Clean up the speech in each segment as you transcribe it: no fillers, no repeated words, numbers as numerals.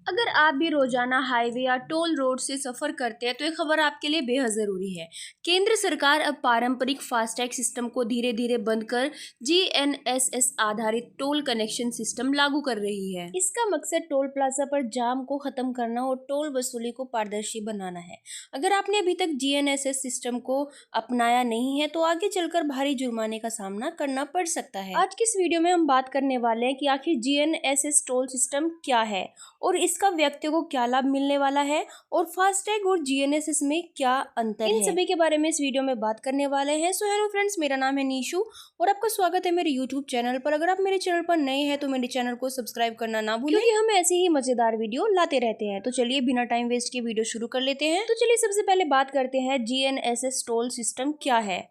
अगर आप भी रोजाना हाईवे या टोल रोड से सफर करते हैं तो ये खबर आपके लिए बेहद जरूरी है। केंद्र सरकार अब पारंपरिक फास्टैग सिस्टम को धीरे धीरे बंद कर जीएनएसएस आधारित टोल कनेक्शन सिस्टम लागू कर रही है। इसका मकसद टोल प्लाजा पर जाम को खत्म करना और टोल वसूली को पारदर्शी बनाना है। अगर आपने अभी तक जीएनएसएस सिस्टम को अपनाया नहीं है तो आगे चलकर भारी जुर्माने का सामना करना पड़ सकता है। आज की इस वीडियो में हम बात करने वाले हैं कि आखिर जीएनएसएस टोल सिस्टम क्या है और इसका व्यक्ति को क्या लाभ मिलने वाला है और फास्टैग और जीएनएसएस में क्या अंतर है। इन सभी के बारे में इस वीडियो में बात करने वाले हैं। सो हेलो फ्रेंड्स, मेरा नाम है नीशू और आपका स्वागत है मेरे यूट्यूब चैनल पर। अगर आप मेरे चैनल पर नए हैं तो मेरे चैनल को सब्सक्राइब करना ना भूलें, क्योंकि हम ऐसी ही मजेदार वीडियो लाते रहते हैं। तो चलिए बिना टाइम वेस्ट के वीडियो शुरू कर लेते हैं। तो चलिए सबसे पहले बात करते हैं जीएनएसएस टोल सिस्टम क्या है।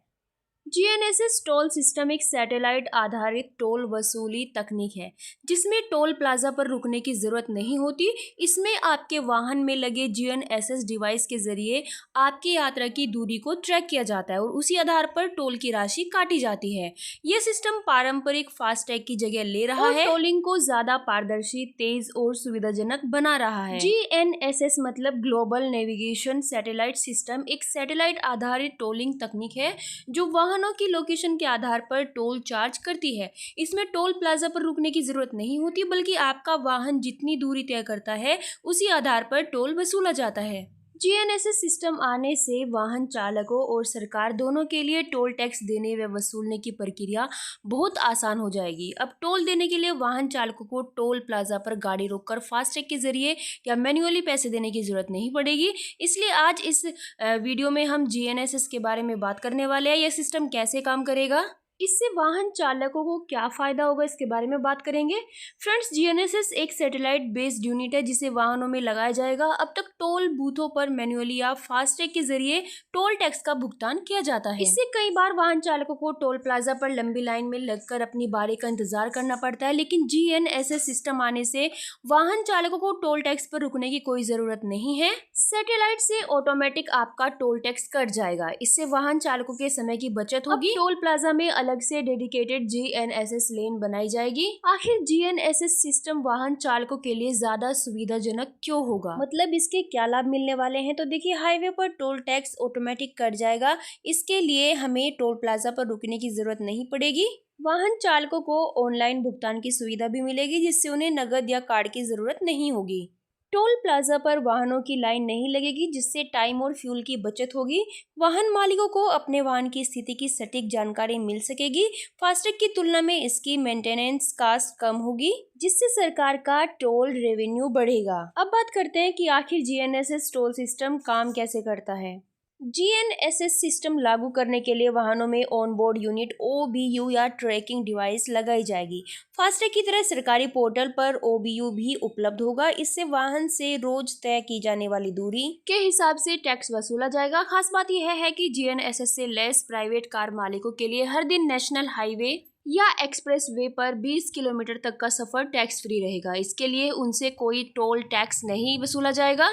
जीएनएसएस टोल सिस्टम एक सैटेलाइट आधारित टोल वसूली तकनीक है जिसमें टोल प्लाजा पर रुकने की जरूरत नहीं होती। इसमें आपके वाहन में लगे जीएनएसएस डिवाइस के जरिए आपकी यात्रा की दूरी को ट्रैक किया जाता है और उसी आधार पर टोल की राशि काटी जाती है। यह सिस्टम पारंपरिक फास्टैग की जगह ले रहा है, टोलिंग को ज्यादा पारदर्शी, तेज और सुविधाजनक बना रहा है। जीएनएसएस मतलब ग्लोबल नेविगेशन सैटेलाइट सिस्टम एक सैटेलाइट आधारित टोलिंग तकनीक है जो वाहनों की लोकेशन के आधार पर टोल चार्ज करती है। इसमें टोल प्लाजा पर रुकने की जरूरत नहीं होती, बल्कि आपका वाहन जितनी दूरी तय करता है उसी आधार पर टोल वसूला जाता है। जीएनएसएस सिस्टम आने से वाहन चालकों और सरकार दोनों के लिए टोल टैक्स देने व वसूलने की प्रक्रिया बहुत आसान हो जाएगी। अब टोल देने के लिए वाहन चालकों को टोल प्लाजा पर गाड़ी रोककर फास्टैग के जरिए या मैन्युअली पैसे देने की जरूरत नहीं पड़ेगी। इसलिए आज इस वीडियो में हम जीएनएसएस के बारे में बात करने वाले हैं। यह सिस्टम कैसे काम करेगा, इससे वाहन चालकों को क्या फायदा होगा, इसके बारे में बात करेंगे। फ्रेंड्स, जीएनएसएस एक सैटेलाइट बेस्ड यूनिट है जिसे वाहनों में लगाया जाएगा। अब तक टोल बूथों पर मैन्युअली या फास्टैग के जरिए टोल टैक्स का भुगतान किया जाता है। इससे कई बार वाहन चालकों को टोल प्लाजा पर लंबी लाइन में लगकर अपनी बारी का इंतजार करना पड़ता है, लेकिन जीएनएसएस सिस्टम आने से वाहन चालकों को टोल टैक्स पर रुकने की कोई जरूरत नहीं है। सैटेलाइट से ऑटोमेटिक आपका टोल टैक्स कट जाएगा। इससे वाहन चालकों के समय की बचत होगी। टोल प्लाजा में अलग से डेडिकेटेड जीएनएसएस लेन बनाई जाएगी। आखिर जीएनएसएस सिस्टम वाहन चालकों के लिए ज्यादा सुविधाजनक क्यों होगा, मतलब इसके क्या लाभ मिलने वाले हैं। तो देखिए, हाईवे पर टोल टैक्स ऑटोमेटिक कट जाएगा। इसके लिए हमें टोल प्लाजा पर रुकने की जरूरत नहीं पड़ेगी। वाहन चालकों को ऑनलाइन भुगतान की सुविधा भी मिलेगी, जिससे उन्हें नकद या कार्ड की जरूरत नहीं होगी। टोल प्लाजा पर वाहनों की लाइन नहीं लगेगी, जिससे टाइम और फ्यूल की बचत होगी। वाहन मालिकों को अपने वाहन की स्थिति की सटीक जानकारी मिल सकेगी। फास्टैग की तुलना में इसकी मेंटेनेंस कॉस्ट कम होगी, जिससे सरकार का टोल रेवेन्यू बढ़ेगा। अब बात करते हैं कि आखिर जीएनएसएस टोल सिस्टम काम कैसे करता है। जीएनएसएस सिस्टम लागू करने के लिए वाहनों में ऑनबोर्ड यूनिट ओबीयू या ट्रैकिंग डिवाइस लगाई जाएगी। फास्टैग की तरह सरकारी पोर्टल पर ओबीयू भी उपलब्ध होगा। इससे वाहन से रोज तय की जाने वाली दूरी के हिसाब से टैक्स वसूला जाएगा। खास बात यह है कि जीएनएसएस से लैस प्राइवेट कार मालिकों के लिए हर दिन नेशनल हाईवे या एक्सप्रेस वे पर 20 किलोमीटर तक का सफर टैक्स फ्री रहेगा। इसके लिए उनसे कोई टोल टैक्स नहीं वसूला जाएगा।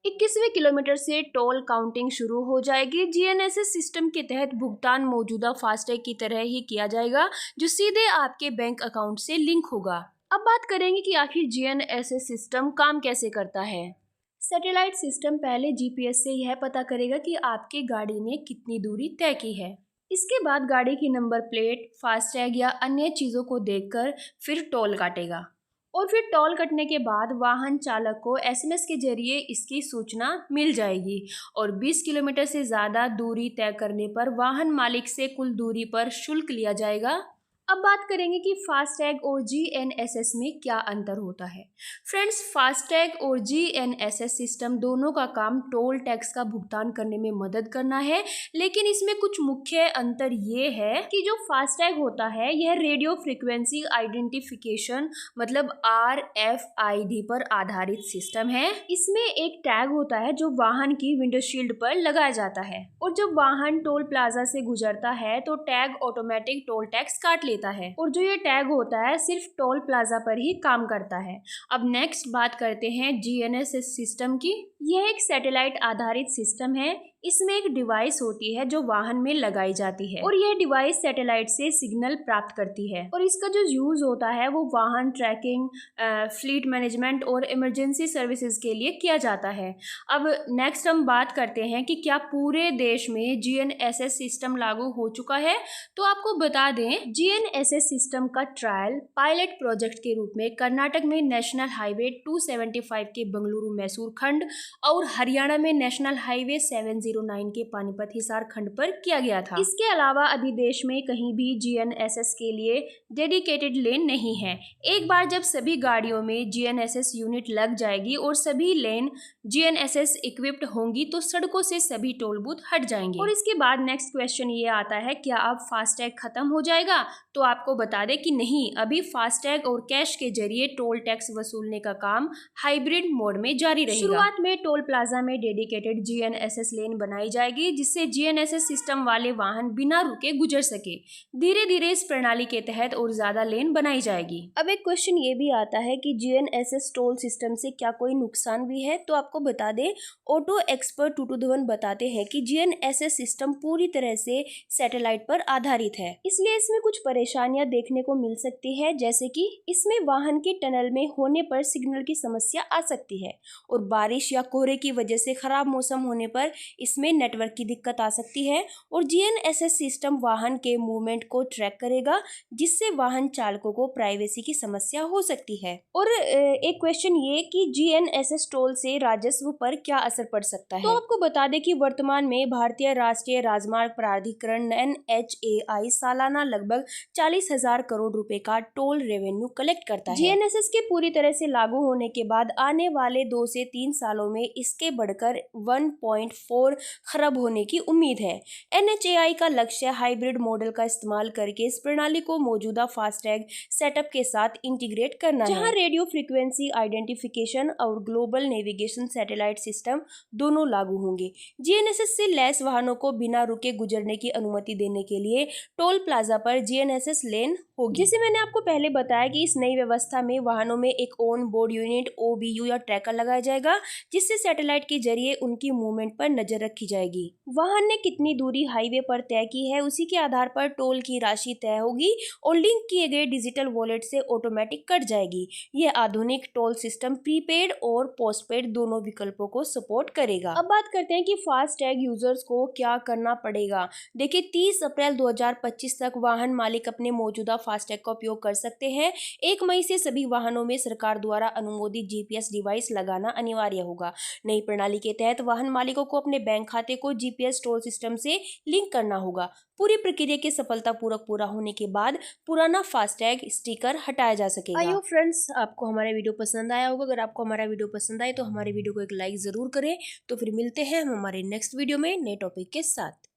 21वें किलोमीटर से टोल काउंटिंग शुरू हो जाएगी। जीएनएसएस सिस्टम के तहत भुगतान मौजूदा फास्टैग की तरह ही किया जाएगा, जो सीधे आपके बैंक अकाउंट से लिंक होगा। अब बात करेंगे कि आखिर जीएनएसएस सिस्टम काम कैसे करता है। सैटेलाइट सिस्टम पहले जीपीएस से यह पता करेगा कि आपकी गाड़ी ने कितनी दूरी तय की है। इसके बाद गाड़ी की नंबर प्लेट, फास्टैग या अन्य चीजों को देखकर फिर टोल काटेगा और फिर टोल कटने के बाद वाहन चालक को एसएमएस के जरिए इसकी सूचना मिल जाएगी और 20 किलोमीटर से ज़्यादा दूरी तय करने पर वाहन मालिक से कुल दूरी पर शुल्क लिया जाएगा। अब बात करेंगे कि फास्टैग और जीएनएसएस में क्या अंतर होता है। फ्रेंड्स, फास्टैग और जीएनएसएस सिस्टम दोनों का काम टोल टैक्स का भुगतान करने में मदद करना है, लेकिन इसमें कुछ मुख्य अंतर ये है कि जो फास्टैग होता है यह रेडियो फ्रीक्वेंसी आइडेंटिफिकेशन मतलब RFID पर आधारित सिस्टम है। इसमें एक टैग होता है जो वाहन की विंडोशील्ड पर लगाया जाता है और जब वाहन टोल प्लाजा से गुजरता है तो टैग ऑटोमेटिक टोल टैक्स काट लेता है और जो ये टैग होता है सिर्फ टोल प्लाजा पर ही काम करता है। अब नेक्स्ट बात करते हैं जीएनएसएस सिस्टम की। यह एक सैटेलाइट आधारित सिस्टम है। इसमें एक डिवाइस होती है जो वाहन में लगाई जाती है और यह डिवाइस सैटेलाइट से सिग्नल प्राप्त करती है और इसका जो यूज होता है वो वाहन ट्रैकिंग, फ्लीट मैनेजमेंट और इमरजेंसी सर्विसेज के लिए किया जाता है। अब नेक्स्ट हम बात करते हैं कि क्या पूरे देश में GNSS सिस्टम लागू हो चुका है। तो आपको बता दें, GNSS सिस्टम का ट्रायल पायलट प्रोजेक्ट के रूप में कर्नाटक में नेशनल हाईवे 275 के बंगलुरु मैसूर खंड और हरियाणा में नेशनल हाईवे 709 के पानीपत हिसार खंड पर किया गया था। इसके अलावा अभी देश में कहीं भी GNSS के लिए डेडिकेटेड लेन नहीं है। एक बार जब सभी गाड़ियों में GNSS यूनिट लग जाएगी और सभी लेन GNSS इक्विप्ड होंगी तो सड़कों से सभी टोल बूथ हट जाएंगे। और इसके बाद नेक्स्ट क्वेश्चन ये आता है, क्या अब फास्टैग खत्म हो जाएगा? तो आपको बता दें कि नहीं, अभी फास्टैग और कैश के जरिए टोल टैक्स वसूलने का काम हाइब्रिड मोड में जारी रहेगा। शुरुआत में टोल प्लाजा में डेडिकेटेड GNSS लेन बनाई जाएगी जिससे GNSS सिस्टम वाले वाहन बिना रुके गुजर सके। धीरे धीरे इस प्रणाली के तहत और ज्यादा लेन बनाई जाएगी। अब एक क्वेश्चन ये भी आता है कि GNSS टोल सिस्टम से क्या कोई नुकसान भी है? तो आपको बता दें, ऑटो एक्सपर्ट 221 बताते हैं कि GNSS सिस्टम पूरी तरह से सैटेलाइट पर आधारित है, इसलिए इसमें कुछ परेशानियां देखने को मिल सकती है, जैसे कि इसमें वाहन के टनल में होने पर सिग्नल की समस्या आ सकती है और बारिश या कोहरे की वजह से खराब मौसम होने पर इसमें नेटवर्क की दिक्कत आ सकती है। और GNSS सिस्टम वाहन के मूवमेंट को ट्रैक करेगा जिससे वाहन चालकों को प्राइवेसी की समस्या हो सकती है। और एक क्वेश्चन ये कि GNSS टोल से राजस्व पर क्या असर पड़ सकता है? तो आपको बता दें कि वर्तमान में भारतीय राष्ट्रीय राजमार्ग प्राधिकरण NHAI सालाना लगभग 40,000 करोड़ रुपए का टोल रेवेन्यू कलेक्ट करता है। GNSS के पूरी तरह से लागू होने के बाद आने वाले 2 से 3 सालों में इसके बढ़कर 1.4 खरब होने की उम्मीद है। NHAI का लक्ष्य हाइब्रिड मॉडल का इस्तेमाल करके इस प्रणाली को मौजूदा फास्टैग सेटअप के साथ इंटीग्रेट करना है, जहां रेडियो फ्रीक्वेंसी आइडेंटिफिकेशन और ग्लोबल नेविगेशन सैटेलाइट सिस्टम दोनों लागू होंगे। GNSS से लैस वाहनों को बिना रुके गुजरने की अनुमति देने के लिए टोल प्लाजा पर GNSS लेन होगी। जैसे मैंने आपको पहले बताया कि इस नई व्यवस्था में वाहनों में एक ऑन बोर्ड यूनिट OBU या ट्रैकर लगाया जाएगा जिससे सैटेलाइट के जरिए उनकी मूवमेंट पर नजर रखी जाएगी। वाहन ने कितनी दूरी हाईवे पर तय की है उसी के आधार पर टोल की राशि तय होगी और लिंक किए गए डिजिटल वॉलेट से ऑटोमेटिक कट जाएगी। यह आधुनिक टोल सिस्टम प्रीपेड और पोस्टपेड दोनों विकल्पों को सपोर्ट करेगा। अब बात करते हैं कि फास्टैग यूजर्स को क्या करना पड़ेगा। देखिए, 30 अप्रैल 2025 तक वाहन मालिक अपने मौजूदा फास्टैग का उपयोग कर सकते हैं। 1 मई से सभी वाहनों में सरकार द्वारा अनुमोदित GPS डिवाइस लगाना अनिवार्य होगा। नई प्रणाली के तहत वाहन मालिकों को अपने बैंक खाते को GPS टोल सिस्टम से लिंक करना होगा। पूरी प्रक्रिया के सफलतापूर्वक पूरा होने के बाद पुराना फास्टैग स्टिकर हटाया जा सकेगा। आइयो फ्रेंड्स, आपको हमारा वीडियो पसंद आया होगा। अगर आपको हमारा वीडियो पसंद आए तो हमारे वीडियो को एक लाइक जरूर करें। तो फिर मिलते हैं हम हमारे नेक्स्ट वीडियो में नए टॉपिक के साथ।